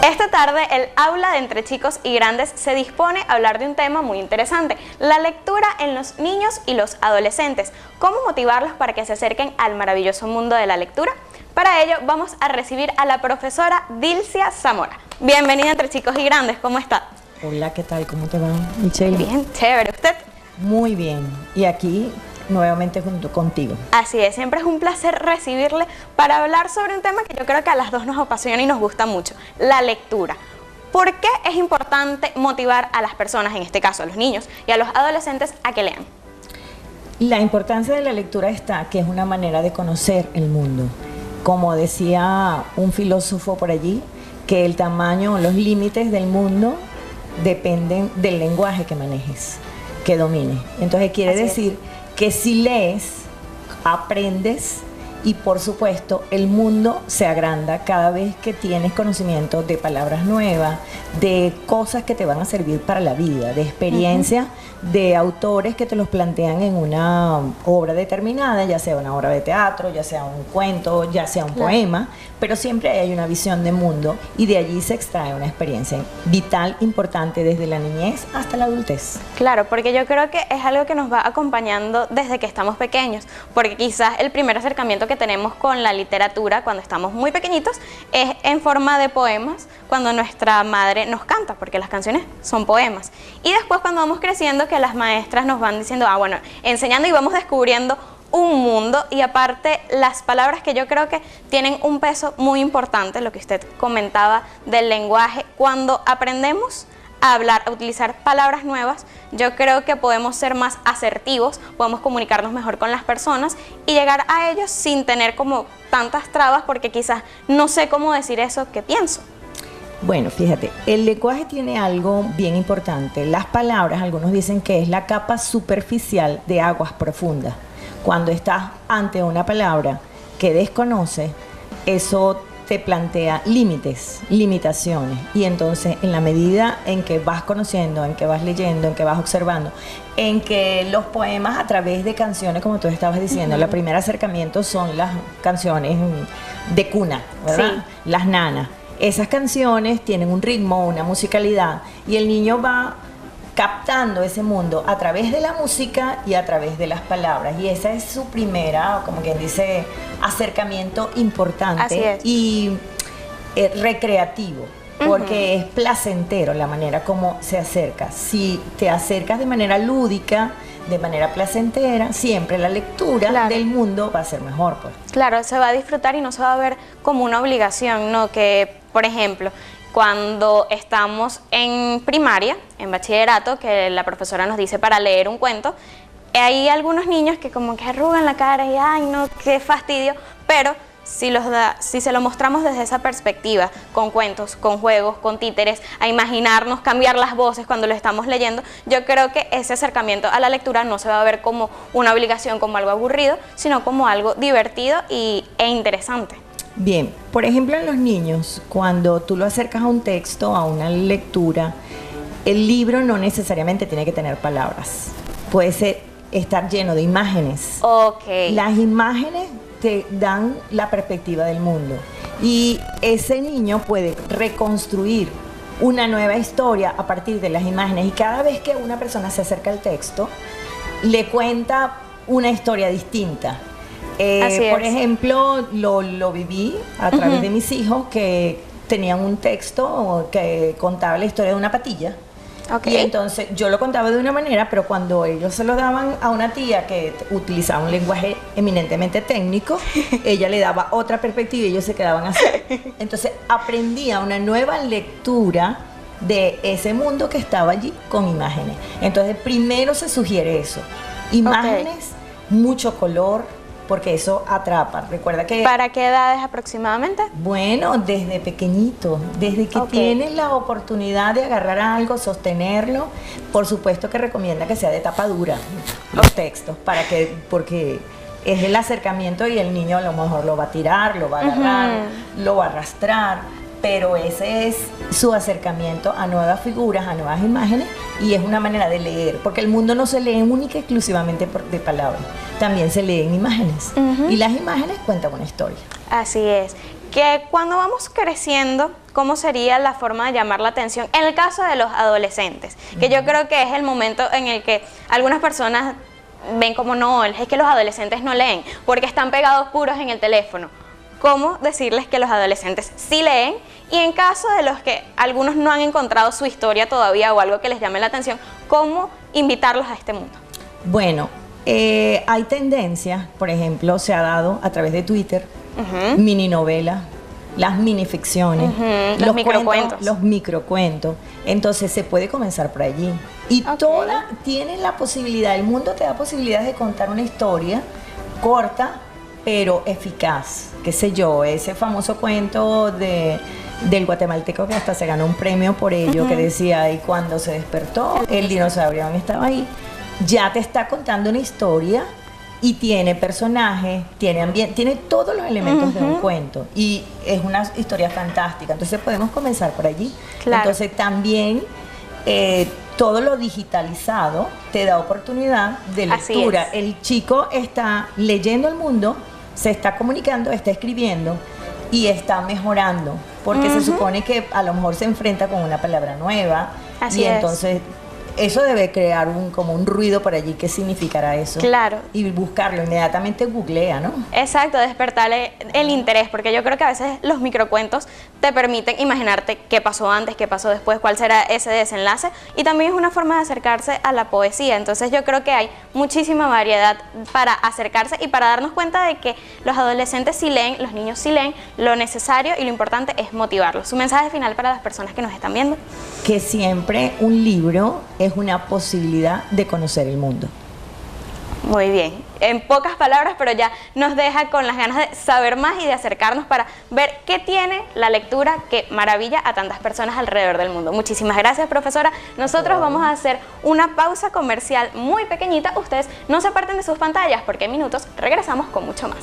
Esta tarde el aula de Entre Chicos y Grandes se dispone a hablar de un tema muy interesante, la lectura en los niños y los adolescentes. ¿Cómo motivarlos para que se acerquen al maravilloso mundo de la lectura? Para ello vamos a recibir a la profesora Dilcia Zamora. Bienvenida a Entre Chicos y Grandes, ¿cómo está? Hola, ¿qué tal? ¿Cómo te va, Michelle? Bien, chévere. ¿Usted? Muy bien. Y aquí nuevamente junto contigo. Así es, siempre es un placer recibirle para hablar sobre un tema que yo creo que a las dos nos apasiona y nos gusta mucho, la lectura. ¿Por qué es importante motivar a las personas, en este caso a los niños y a los adolescentes, a que lean? La importancia de la lectura está que es una manera de conocer el mundo. Como decía un filósofo por allí, que el tamaño, los límites del mundo dependen del lenguaje que manejes, que domines. Entonces quiere decir que si lees, aprendes y por supuesto el mundo se agranda cada vez que tienes conocimiento de palabras nuevas, de cosas que te van a servir para la vida, de experiencias de autores que te los plantean en una obra determinada, ya sea una obra de teatro, ya sea un cuento, ya sea un poema, pero siempre hay una visión de mundo y de allí se extrae una experiencia vital, importante desde la niñez hasta la adultez. Claro, porque yo creo que es algo que nos va acompañando desde que estamos pequeños, porque quizás el primer acercamiento que tenemos con la literatura cuando estamos muy pequeñitos es en forma de poemas, cuando nuestra madre nos canta, porque las canciones son poemas. Y después cuando vamos creciendo que las maestras nos van diciendo, bueno, enseñando y vamos descubriendo un mundo, y aparte las palabras que yo creo que tienen un peso muy importante, lo que usted comentaba del lenguaje, cuando aprendemos a hablar, a utilizar palabras nuevas, yo creo que podemos ser más asertivos, podemos comunicarnos mejor con las personas y llegar a ellos sin tener como tantas trabas, porque quizás no sé cómo decir eso que pienso. Bueno, fíjate, el lenguaje tiene algo bien importante. Las palabras, algunos dicen que es la capa superficial de aguas profundas. Cuando estás ante una palabra que desconoces, eso te plantea límites, limitaciones. Y entonces, en la medida en que vas conociendo, en que vas leyendo, en que vas observando, en que los poemas a través de canciones, como tú estabas diciendo, el primer acercamiento son las canciones de cuna, ¿verdad? Sí. Las nanas. Esas canciones tienen un ritmo, una musicalidad, y el niño va captando ese mundo a través de la música y a través de las palabras, y esa es su primera, como quien dice, acercamiento importante y recreativo, porque es placentero la manera como se acerca. Si te acercas de manera lúdica, de manera placentera, siempre la lectura del mundo va a ser mejor, pues. Claro, se va a disfrutar y no se va a ver como una obligación, ¿no? Que, por ejemplo, cuando estamos en primaria, en bachillerato, que la profesora nos dice para leer un cuento, hay algunos niños que como que arrugan la cara y ¡ay no, qué fastidio! Pero si se lo mostramos desde esa perspectiva, con cuentos, con juegos, con títeres, a imaginarnos, cambiar las voces cuando lo estamos leyendo, yo creo que ese acercamiento a la lectura no se va a ver como una obligación, como algo aburrido, sino como algo divertido e interesante. Bien, por ejemplo en los niños, cuando tú lo acercas a un texto, a una lectura, el libro no necesariamente tiene que tener palabras, puede estar lleno de imágenes. Las imágenes te dan la perspectiva del mundo y ese niño puede reconstruir una nueva historia a partir de las imágenes, y cada vez que una persona se acerca al texto le cuenta una historia distinta. Por ejemplo, lo viví a través de mis hijos, que tenían un texto que contaba la historia de una patilla. Y entonces yo lo contaba de una manera, pero cuando ellos se lo daban a una tía que utilizaba un lenguaje eminentemente técnico, ella le daba otra perspectiva y ellos se quedaban así. Entonces aprendía una nueva lectura de ese mundo que estaba allí con imágenes. Entonces primero se sugiere eso, imágenes, mucho color, porque eso atrapa. Recuerda que... ¿Para qué edades aproximadamente? Bueno, desde pequeñito, desde que tienes la oportunidad de agarrar algo, sostenerlo. Por supuesto que recomienda que sea de tapa dura los textos, porque es el acercamiento y el niño a lo mejor lo va a tirar, lo va a agarrar, lo va a arrastrar, pero ese es su acercamiento a nuevas figuras, a nuevas imágenes, y es una manera de leer, porque el mundo no se lee única y exclusivamente de palabras, también se leen imágenes, y las imágenes cuentan una historia. Así es. que cuando vamos creciendo, ¿cómo sería la forma de llamar la atención? En el caso de los adolescentes, que yo creo que es el momento en el que algunas personas ven como no, es que los adolescentes no leen, porque están pegados puros en el teléfono. ¿Cómo decirles que los adolescentes sí leen? Y en caso de los que algunos no han encontrado su historia todavía o algo que les llame la atención, ¿cómo invitarlos a este mundo? Bueno, hay tendencias, por ejemplo, se ha dado a través de Twitter, mini novelas, las minificciones, los microcuentos. Los microcuentos. Entonces se puede comenzar por allí. Y toda tiene la posibilidad, el mundo te da posibilidades de contar una historia corta, pero eficaz. Qué sé yo, ese famoso cuento del guatemalteco que hasta se ganó un premio por ello, que decía, y cuando se despertó, el dinosaurio estaba ahí. Ya te está contando una historia y tiene personajes, tiene ambiente, tiene todos los elementos de un cuento. Y es una historia fantástica. Entonces podemos comenzar por allí. Claro. Entonces también todo lo digitalizado te da oportunidad de lectura. El chico está leyendo el mundo, se está comunicando, está escribiendo y está mejorando, porque se supone que a lo mejor se enfrenta con una palabra nueva. Así y es. Entonces eso debe crear como un ruido por allí. ¿Qué significará eso? Claro. Y buscarlo, inmediatamente googlea, ¿no? Exacto, despertarle el interés, porque yo creo que a veces los microcuentos te permiten imaginarte qué pasó antes, qué pasó después, cuál será ese desenlace, y también es una forma de acercarse a la poesía. Entonces yo creo que hay muchísima variedad para acercarse y para darnos cuenta de que los adolescentes sí leen, los niños sí leen, lo necesario y lo importante es motivarlos. Su mensaje final para las personas que nos están viendo. Que siempre un libro es una posibilidad de conocer el mundo. Muy bien, en pocas palabras, pero ya nos deja con las ganas de saber más y de acercarnos para ver qué tiene la lectura que maravilla a tantas personas alrededor del mundo. Muchísimas gracias, profesora. Nosotros vamos a hacer una pausa comercial muy pequeñita. Ustedes no se aparten de sus pantallas porque en minutos regresamos con mucho más.